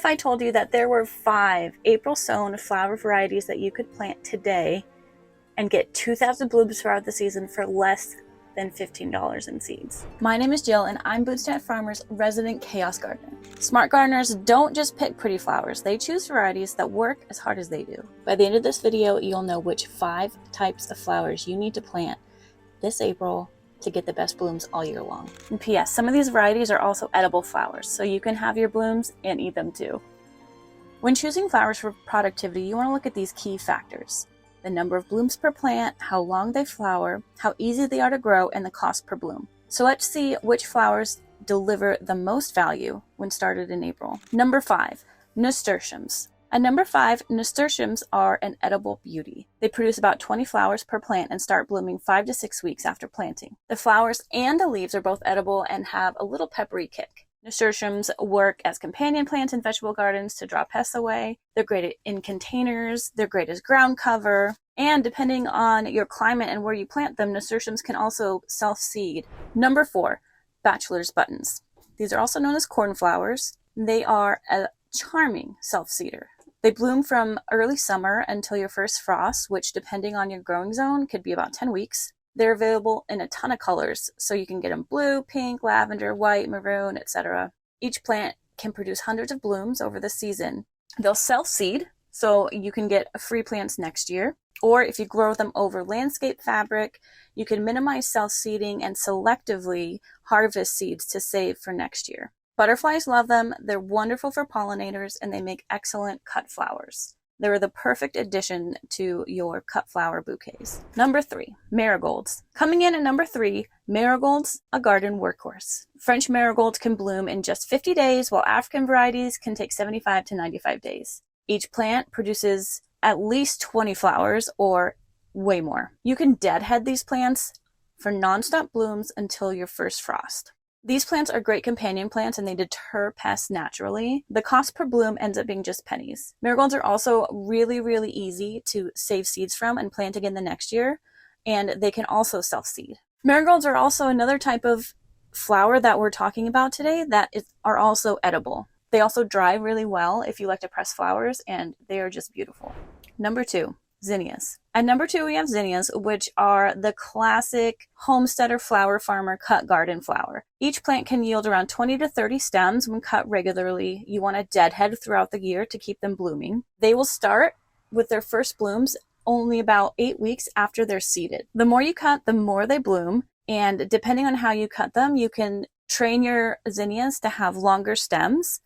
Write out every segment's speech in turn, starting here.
if I told you that there were 5 April sown flower varieties that you could plant today and get 2,000 blooms throughout the season for less than $15 in seeds? My name is Jill and I'm Bootstrap Farmer's resident chaos gardener. Smart gardeners don't just pick pretty flowers, they choose varieties that work as hard as they do. By the end of this video, you'll know which 5 types of flowers you need to plant this April to get the best blooms all year long. And P.S. some of these varieties are also edible flowers, so you can have your blooms and eat them too. When choosing flowers for productivity, you want to look at these key factors: the number of blooms per plant, how long they flower, how easy they are to grow, and the cost per bloom. So let's see which flowers deliver the most value when started in April. Number 5, nasturtiums. At number 5, nasturtiums are an edible beauty. They produce about 20 flowers per plant and start blooming 5 to 6 weeks after planting. The flowers and the leaves are both edible and have a little peppery kick. Nasturtiums work as companion plants in vegetable gardens to draw pests away. They're great in containers, they're great as ground cover, and depending on your climate and where you plant them, nasturtiums can also self-seed. Number 4, Bachelors Buttons. These are also known as cornflowers. They are a charming self-seeder. They bloom from early summer until your first frost, which depending on your growing zone could be about 10 weeks. They're available in a ton of colors, so you can get them blue, pink, lavender, white, maroon, etc. Each plant can produce hundreds of blooms over the season. They'll self-seed, so you can get free plants next year. Or if you grow them over landscape fabric, you can minimize self-seeding and selectively harvest seeds to save for next year. Butterflies love them, they're wonderful for pollinators, and they make excellent cut flowers. They're the perfect addition to your cut flower bouquets. Number 3, marigolds. Coming in at number 3, marigolds, a garden workhorse. French marigolds can bloom in just 50 days, while African varieties can take 75 to 95 days. Each plant produces at least 20 flowers or way more. You can deadhead these plants for nonstop blooms until your first frost. These plants are great companion plants and they deter pests naturally. The cost per bloom ends up being just pennies. Marigolds are also really easy to save seeds from and plant again the next year, and they can also self-seed. Marigolds are also another type of flower that we're talking about today that are also edible. They also dry really well if you like to press flowers, and they are just beautiful. Number 2, zinnias. At number 2, we have zinnias, which are the classic homesteader flower farmer cut garden flower. Each plant can yield around 20 to 30 stems when cut regularly. You want to deadhead throughout the year to keep them blooming. They will start with their first blooms only about 8 weeks after they're seeded. The more you cut, the more they bloom, and depending on how you cut them, you can train your zinnias to have longer stems,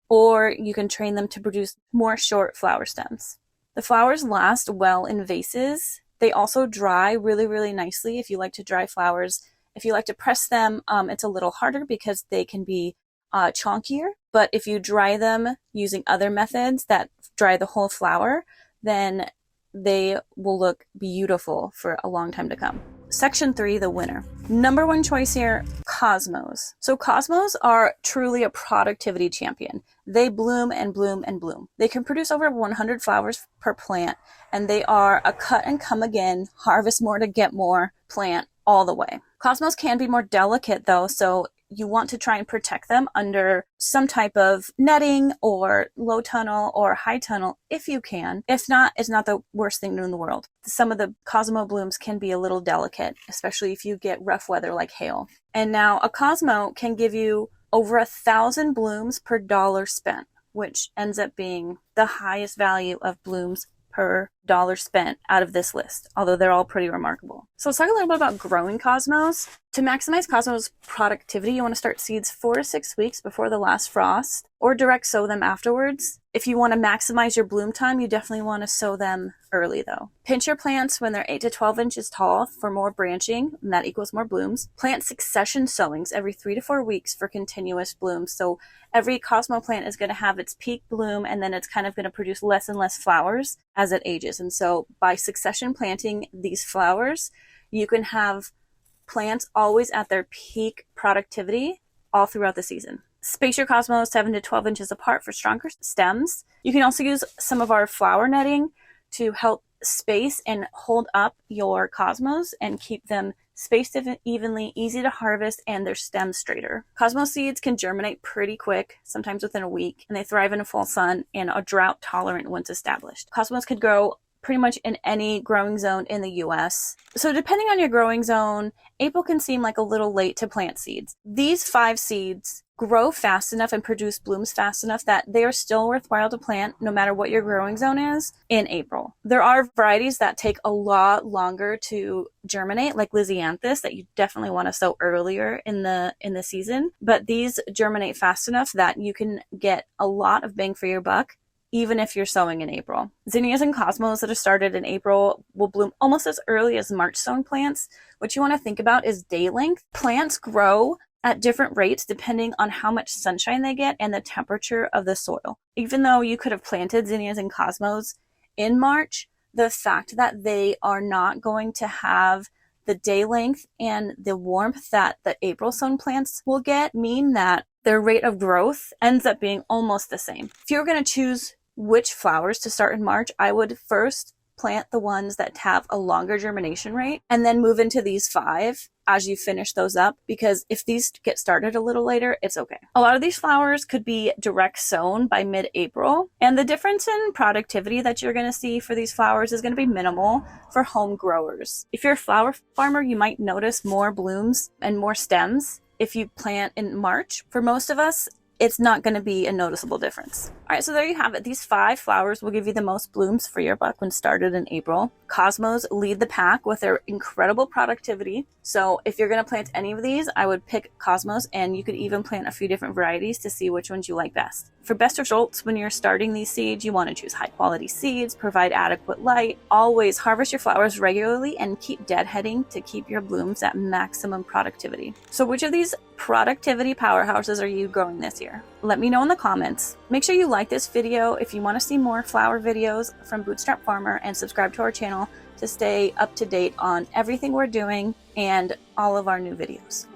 or you can train them to produce more short flower stems. The flowers last well in vases. They also dry really nicely if you like to dry flowers. If you like to press them, it's a little harder because they can be chonkier. But if you dry them using other methods that dry the whole flower, then they will look beautiful for a long time to come. Section 3, the winner. Number 1 choice here, cosmos. So cosmos are truly a productivity champion. They bloom and bloom and bloom. They can produce over 100 flowers per plant, and they are a cut and come again, harvest more to get more plant all the way. Cosmos can be more delicate though, so you want to try and protect them under some type of netting or low tunnel or high tunnel if you can. If not, it's not the worst thing in the world. Some of the Cosmo blooms can be a little delicate, especially if you get rough weather like hail. And now a Cosmo can give you over 1,000 blooms per dollar spent, which ends up being the highest value of blooms per dollar spent out of this list, although they're all pretty remarkable. So let's talk a little bit about growing cosmos. To maximize cosmos productivity, you want to start seeds 4 to 6 weeks before the last frost, or direct sow them afterwards. If you want to maximize your bloom time, you definitely want to sow them early though. Pinch your plants when they're 8 to 12 inches tall for more branching, and that equals more blooms. Plant succession sowings every 3 to 4 weeks for continuous blooms. So every Cosmo plant is going to have its peak bloom, and then it's kind of going to produce less and less flowers as it ages. And so by succession planting these flowers, you can have plants always at their peak productivity all throughout the season. Space your cosmos 7 to 12 inches apart for stronger stems. You can also use some of our flower netting to help space and hold up your cosmos and keep them spaced evenly, easy to harvest, and their stem straighter. Cosmos seeds can germinate pretty quick, sometimes within a week, and they thrive in a full sun and are drought tolerant once established. Cosmos could grow pretty much in any growing zone in the US. So depending on your growing zone, April can seem like a little late to plant seeds. These 5 seeds grow fast enough and produce blooms fast enough that they are still worthwhile to plant no matter what your growing zone is in April. There are varieties that take a lot longer to germinate, like Zenyas, that you definitely want to sow earlier in the season, but these germinate fast enough that you can get a lot of bang for your buck even if you're sowing in April. Zinnias and Cosmos that are started in April will bloom almost as early as March sown plants. What you want to think about is day length. Plants grow at different rates depending on how much sunshine they get and the temperature of the soil. Even though you could have planted Zinnias and Cosmos in March, the fact that they are not going to have the day length and the warmth that the April sown plants will get mean that their rate of growth ends up being almost the same. If you were going to choose which flowers to start in March, I would first plant the ones that have a longer germination rate and then move into these 5 as you finish those up, because if these get started a little later, it's okay. A lot of these flowers could be direct sown by mid-April, and the difference in productivity that you're going to see for these flowers is going to be minimal for home growers. If you're a flower farmer, you might notice more blooms and more stems if you plant in March. For most of us, it's not going to be a noticeable difference. All right, so there you have it. These 5 flowers will give you the most blooms for your buck when started in April. Cosmos lead the pack with their incredible productivity. So if you're going to plant any of these, I would pick Cosmos, and you could even plant a few different varieties to see which ones you like best. For best results when you're starting these seeds, you want to choose high quality seeds, provide adequate light, always harvest your flowers regularly, and keep deadheading to keep your blooms at maximum productivity. So which of these productivity powerhouses are you growing this year? Let me know in the comments. Make sure you like this video if you want to see more flower videos from Bootstrap Farmer, and subscribe to our channel to stay up to date on everything we're doing and all of our new videos.